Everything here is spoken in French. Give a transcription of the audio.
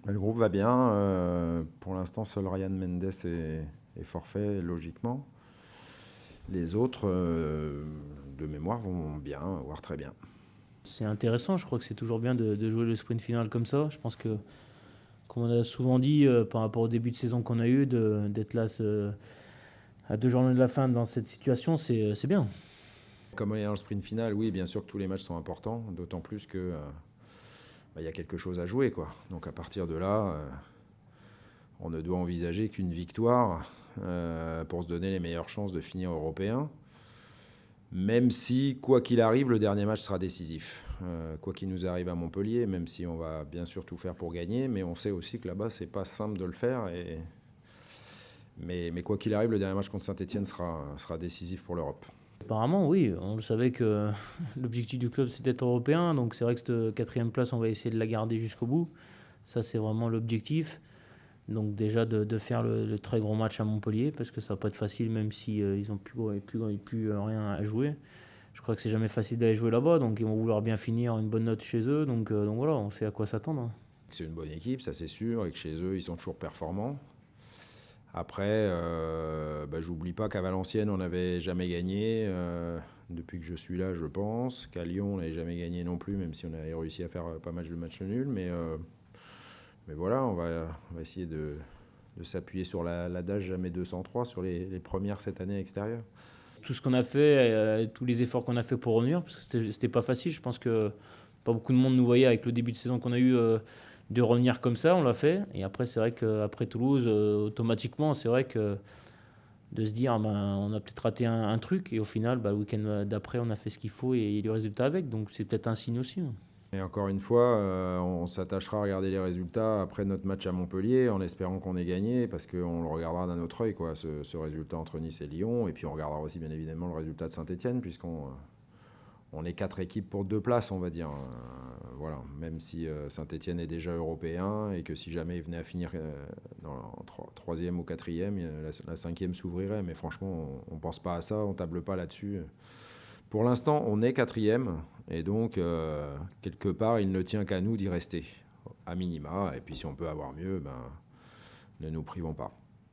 Le groupe va bien. Pour l'instant, seul Ryan Mendes est forfait, logiquement. Les autres, de mémoire, vont bien, voire très bien. C'est intéressant, je crois que c'est toujours bien de jouer le sprint final comme ça. Je pense que, comme on a souvent dit par rapport au début de saison qu'on a eu, d'être là à 2 journées de la fin dans cette situation, c'est bien. Comme on est dans le sprint final, oui, bien sûr que tous les matchs sont importants, d'autant plus que il y a quelque chose à jouer, quoi. Donc à partir de là, on ne doit envisager qu'une victoire pour se donner les meilleures chances de finir européen. Même si, quoi qu'il arrive, le dernier match sera décisif. Quoi qu'il nous arrive à Montpellier, même si on va bien sûr tout faire pour gagner, mais on sait aussi que là-bas, c'est pas simple de le faire. Mais quoi qu'il arrive, le dernier match contre Saint-Etienne sera décisif pour l'Europe. Apparemment, oui, on le savait que l'objectif du club c'était d'être européen, donc c'est vrai que cette quatrième place, on va essayer de la garder jusqu'au bout. Ça, c'est vraiment l'objectif. Donc déjà de faire le très gros match à Montpellier, parce que ça va pas être facile, même si ils ont plus rien à jouer. Je crois que c'est jamais facile d'aller jouer là-bas, donc ils vont vouloir bien finir une bonne note chez eux. Donc voilà, on sait à quoi s'attendre, hein. C'est une bonne équipe, ça c'est sûr, et que chez eux, ils sont toujours performants. Après, j'oublie pas qu'à Valenciennes, on n'avait jamais gagné depuis que je suis là, je pense. Qu'à Lyon, on n'avait jamais gagné non plus, même si on avait réussi à faire pas mal de matchs nuls. Mais voilà, on va essayer de s'appuyer sur l'adage jamais 203 sur les premières cette année extérieure. Tout ce qu'on a fait, tous les efforts qu'on a fait pour revenir, parce que c'était pas facile. Je pense que pas beaucoup de monde nous voyait avec le début de saison qu'on a eu de revenir comme ça. On l'a fait. Et après, c'est vrai qu'après Toulouse, automatiquement, c'est vrai que de se dire, ben, on a peut-être raté un truc. Et au final, le week-end d'après, on a fait ce qu'il faut et il y a eu du résultat avec. Donc c'est peut-être un signe aussi, hein. Et encore une fois, on s'attachera à regarder les résultats après notre match à Montpellier en espérant qu'on ait gagné parce qu'on le regardera d'un autre œil, quoi, ce résultat entre Nice et Lyon. Et puis on regardera aussi bien évidemment le résultat de Saint-Etienne puisqu'on est 4 équipes pour 2 places, on va dire. Voilà, même si Saint-Etienne est déjà européen et que si jamais il venait à finir en troisième ou quatrième, la cinquième s'ouvrirait. Mais franchement, on ne pense pas à ça, on ne table pas là-dessus. Pour l'instant, on est quatrième et donc quelque part, il ne tient qu'à nous d'y rester, à minima. Et puis si on peut avoir mieux, ne nous privons pas.